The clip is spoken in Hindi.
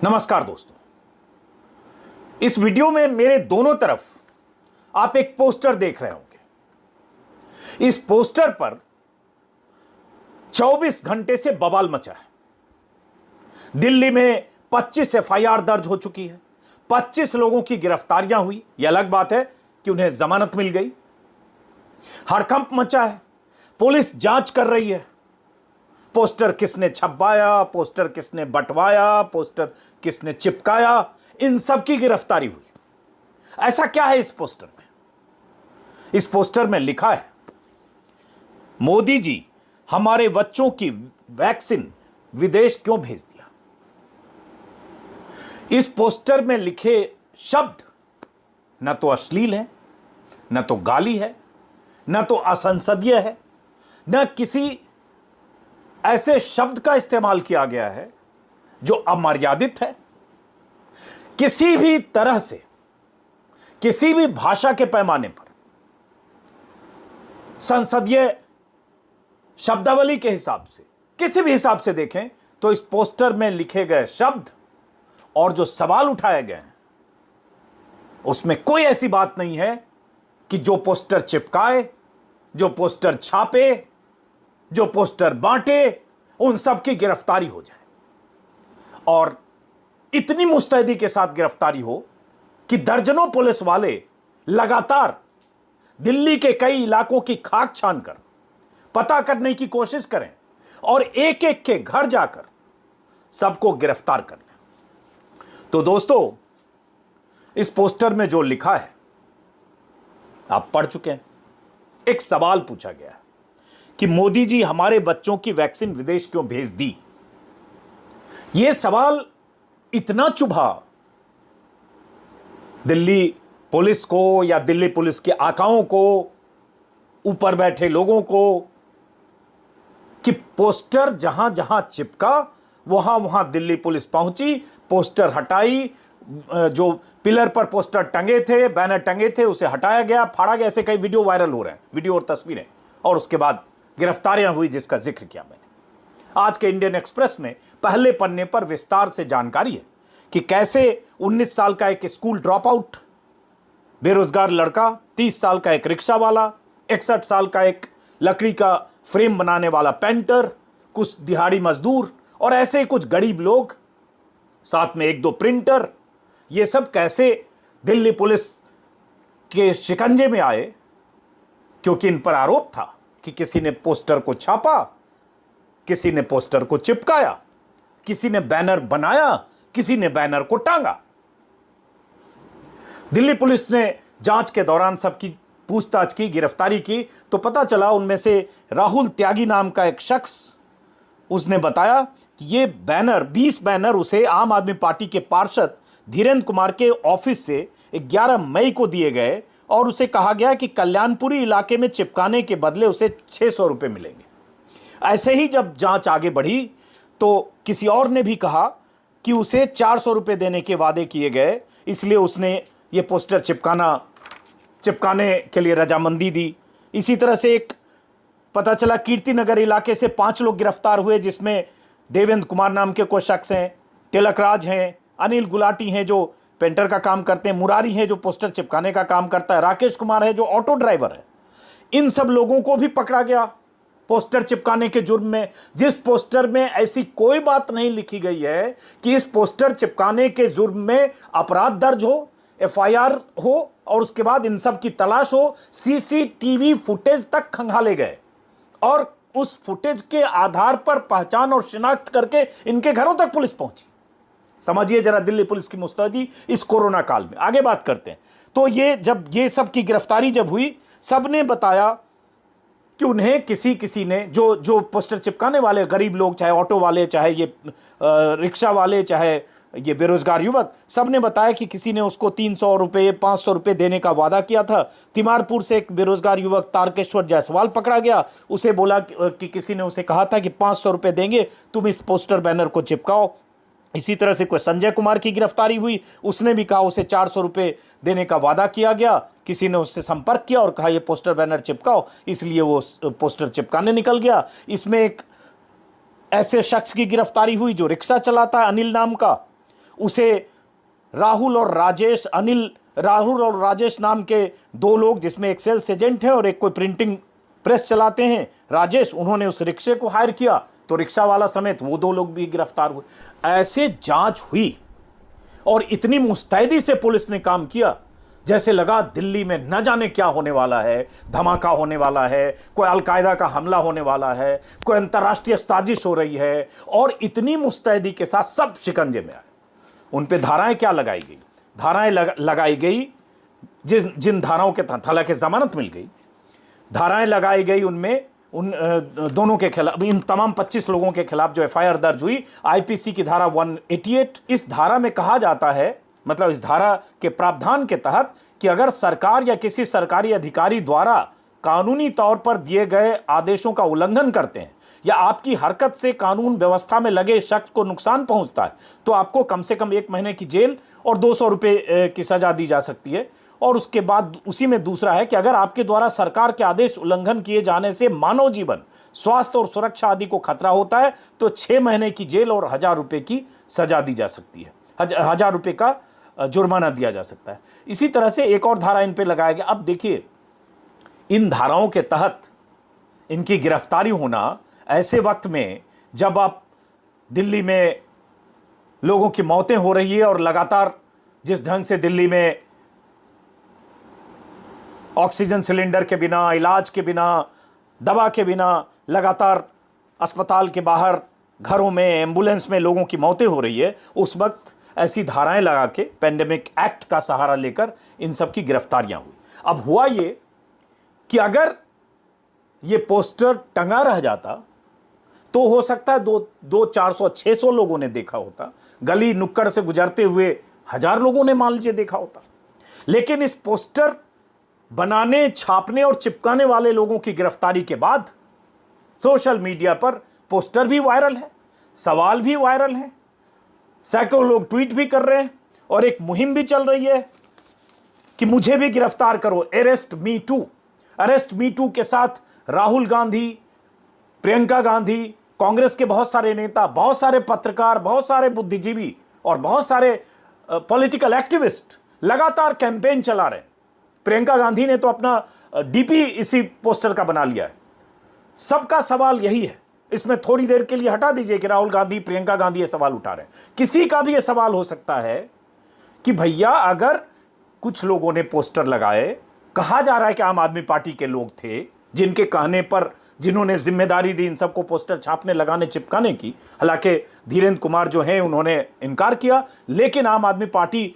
नमस्कार दोस्तों, इस वीडियो में मेरे दोनों तरफ आप एक पोस्टर देख रहे होंगे। इस पोस्टर पर 24 घंटे से बवाल मचा है। दिल्ली में 25 एफआईआर दर्ज हो चुकी है, 25 लोगों की गिरफ्तारियां हुई। यह अलग बात है कि उन्हें जमानत मिल गई। हड़कंप मचा है, पुलिस जांच कर रही है। पोस्टर किसने छपवाया, पोस्टर किसने बंटवाया, पोस्टर किसने चिपकाया, इन सब की गिरफ्तारी हुई। ऐसा क्या है इस पोस्टर में? इस पोस्टर में लिखा है, मोदी जी हमारे बच्चों की वैक्सीन विदेश क्यों भेज दिया। इस पोस्टर में लिखे शब्द न तो अश्लील है, न तो गाली है, न तो असंसदीय है, न किसी ऐसे शब्द का इस्तेमाल किया गया है जो अमर्यादित है। किसी भी तरह से, किसी भी भाषा के पैमाने पर, संसदीय शब्दावली के हिसाब से, किसी भी हिसाब से देखें तो इस पोस्टर में लिखे गए शब्द और जो सवाल उठाए गए हैं उसमें कोई ऐसी बात नहीं है कि जो पोस्टर चिपकाए, जो पोस्टर छापे, जो पोस्टर बांटे, उन सब की गिरफ्तारी हो जाए। और इतनी मुस्तैदी के साथ गिरफ्तारी हो कि दर्जनों पुलिस वाले लगातार दिल्ली के कई इलाकों की खाक छानकर पता करने की कोशिश करें और एक एक के घर जाकर सबको गिरफ्तार कर लें। तो दोस्तों, इस पोस्टर में जो लिखा है आप पढ़ चुके हैं। एक सवाल पूछा गया है कि मोदी जी हमारे बच्चों की वैक्सीन विदेश क्यों भेज दी। यह सवाल इतना चुभा दिल्ली पुलिस को या दिल्ली पुलिस के आकाओं को, ऊपर बैठे लोगों को, कि पोस्टर जहां जहां चिपका वहां वहां दिल्ली पुलिस पहुंची, पोस्टर हटाई, जो पिलर पर पोस्टर टंगे थे, बैनर टंगे थे, उसे हटाया गया, फाड़ा गया। ऐसे कई वीडियो वायरल हो रहे हैं, वीडियो और तस्वीरें, और उसके बाद गिरफ्तारियां हुई जिसका जिक्र किया मैंने। आज के इंडियन एक्सप्रेस में पहले पन्ने पर विस्तार से जानकारी है कि कैसे 19 साल का एक स्कूल ड्रॉप आउट बेरोजगार लड़का, 30 साल का एक रिक्शा वाला, 61 साल का एक लकड़ी का फ्रेम बनाने वाला पेंटर, कुछ दिहाड़ी मजदूर और ऐसे ही कुछ गरीब लोग, साथ में एक दो प्रिंटर, ये सब कैसे दिल्ली पुलिस के शिकंजे में आए, क्योंकि इन पर आरोप था कि किसी ने पोस्टर को छापा, किसी ने पोस्टर को चिपकाया, किसी ने बैनर बनाया, किसी ने बैनर को टांगा। दिल्ली पुलिस ने जांच के दौरान सबकी पूछताछ की, गिरफ्तारी की, तो पता चला उनमें से राहुल त्यागी नाम का एक शख्स, उसने बताया कि ये बैनर 20 बैनर उसे आम आदमी पार्टी के पार्षद धीरेन्द्र कुमार के ऑफिस से 11 मई को दिए गए और उसे कहा गया कि कल्याणपुरी इलाके में चिपकाने के बदले उसे 600 रुपये मिलेंगे। ऐसे ही जब जांच आगे बढ़ी तो किसी और ने भी कहा कि उसे 400 रुपये देने के वादे किए गए, इसलिए उसने ये पोस्टर चिपकाने के लिए रजामंदी दी। इसी तरह से एक पता चला कीर्तिनगर इलाके से 5 लोग गिरफ्तार हुए, जिसमें देवेंद्र कुमार नाम के कोई शख्स हैं, तिलकराज हैं, अनिल गुलाटी हैं जो पेंटर का काम करते हैं, मुरारी है जो पोस्टर चिपकाने का काम करता है, राकेश कुमार है जो ऑटो ड्राइवर है। इन सब लोगों को भी पकड़ा गया पोस्टर चिपकाने के जुर्म में, जिस पोस्टर में ऐसी कोई बात नहीं लिखी गई है कि इस पोस्टर चिपकाने के जुर्म में अपराध दर्ज हो, एफआईआर हो और उसके बाद इन सब की तलाश हो। सीसीटीवी फुटेज तक खंगाले गए और उस फुटेज के आधार पर पहचान और शिनाख्त करके इनके घरों तक पुलिस पहुंची। समझिए जरा दिल्ली पुलिस की मुस्तैदी इस कोरोना काल में। आगे बात करते हैं। तो ये सब की गिरफ्तारी जब हुई, सबने बताया कि उन्हें किसी ने जो पोस्टर चिपकाने वाले गरीब लोग, चाहे ऑटो वाले, चाहे ये रिक्शा वाले, चाहे ये बेरोजगार युवक, सब ने बताया कि किसी ने उसको 300 रुपये 500 रुपये देने का वादा किया था। तिमारपुर से एक बेरोजगार युवक तारकेश्वर जायसवाल पकड़ा गया। उसे बोला कि किसी ने उसे कहा था कि 500 रुपये देंगे तुम इस पोस्टर बैनर को चिपकाओ। इसी तरह से कोई संजय कुमार की गिरफ्तारी हुई, उसने भी कहा उसे 400 रुपये देने का वादा किया गया। किसी ने उससे संपर्क किया और कहा ये पोस्टर बैनर चिपकाओ, इसलिए वो पोस्टर चिपकाने निकल गया। इसमें एक ऐसे शख्स की गिरफ्तारी हुई जो रिक्शा चलाता है, अनिल नाम का। उसे राहुल और राजेश नाम के दो लोग, जिसमें एक सेल्स एजेंट है और एक कोई प्रिंटिंग प्रेस चलाते हैं, राजेश, उन्होंने उस रिक्शे को हायर किया, तो रिक्शा वाला समेत वो दो लोग भी गिरफ्तार हुए। ऐसे जांच हुई और इतनी मुस्तैदी से पुलिस ने काम किया जैसे लगा दिल्ली में न जाने क्या होने वाला है, धमाका होने वाला है, कोई अलकायदा का हमला होने वाला है, कोई अंतर्राष्ट्रीय साजिश हो रही है, और इतनी मुस्तैदी के साथ सब शिकंजे में आए। उन पे धाराएं क्या लगाई गई? धाराएं लगाई गई जिन धाराओं के तहत, हालांकि जमानत मिल गई, धाराएं लगाई गई उनमें उन दोनों के खिलाफ, इन तमाम 25 लोगों के खिलाफ जो एफआईआर दर्ज हुई, आईपीसी की धारा 188। इस धारा में कहा जाता है, मतलब इस धारा के प्रावधान के तहत, कि अगर सरकार या किसी सरकारी अधिकारी द्वारा कानूनी तौर पर दिए गए आदेशों का उल्लंघन करते हैं या आपकी हरकत से कानून व्यवस्था में लगे शख्स को नुकसान पहुंचता है, तो आपको कम से कम 1 महीने की जेल और 200 रुपये की सजा दी जा सकती है। और उसके बाद उसी में दूसरा है कि अगर आपके द्वारा सरकार के आदेश उल्लंघन किए जाने से मानव जीवन, स्वास्थ्य और सुरक्षा आदि को खतरा होता है, तो 6 महीने की जेल और 1000 रुपये की सजा दी जा सकती है, 1000 रुपये का जुर्माना दिया जा सकता है। इसी तरह से एक और धारा इन पे लगाया गया। अब देखिए, इन धाराओं के तहत इनकी गिरफ्तारी होना ऐसे वक्त में जब आप दिल्ली में लोगों की मौतें हो रही है और लगातार जिस ढंग से दिल्ली में ऑक्सीजन सिलेंडर के बिना, इलाज के बिना, दवा के बिना लगातार अस्पताल के बाहर, घरों में, एम्बुलेंस में लोगों की मौतें हो रही है, उस वक्त ऐसी धाराएं लगा के पेंडेमिक एक्ट का सहारा लेकर इन सब की गिरफ्तारियां हुई। अब हुआ ये कि अगर ये पोस्टर टंगा रह जाता तो हो सकता है 400-600 लोगों ने देखा होता, गली नुक्कड़ से गुजरते हुए 1000 लोगों ने मान लीजिए देखा होता। लेकिन इस पोस्टर बनाने, छापने और चिपकाने वाले लोगों की गिरफ्तारी के बाद सोशल मीडिया पर पोस्टर भी वायरल है, सवाल भी वायरल है, सैकड़ों लोग ट्वीट भी कर रहे हैं और एक मुहिम भी चल रही है कि मुझे भी गिरफ्तार करो, arrest me too. Arrest me too के साथ राहुल गांधी, प्रियंका गांधी, कांग्रेस के बहुत सारे नेता, बहुत सारे पत्रकार, बहुत सारे बुद्धिजीवी और बहुत सारे पॉलिटिकल एक्टिविस्ट लगातार कैंपेन चला रहे हैं। प्रियंका गांधी ने तो अपना डीपी इसी पोस्टर का बना लिया है। सबका सवाल यही है, इसमें थोड़ी देर के लिए हटा दीजिए कि राहुल गांधी, प्रियंका गांधी ये सवाल उठा रहे हैं, किसी का भी ये सवाल हो सकता है कि भैया अगर कुछ लोगों ने पोस्टर लगाए, कहा जा रहा है कि आम आदमी पार्टी के लोग थे जिनके कहने पर, जिन्होंने जिम्मेदारी दी इन सबको पोस्टर छापने, लगाने, चिपकाने की। हालांकि धीरेन्द्र कुमार जो हैं उन्होंने इनकार किया, लेकिन आम आदमी पार्टी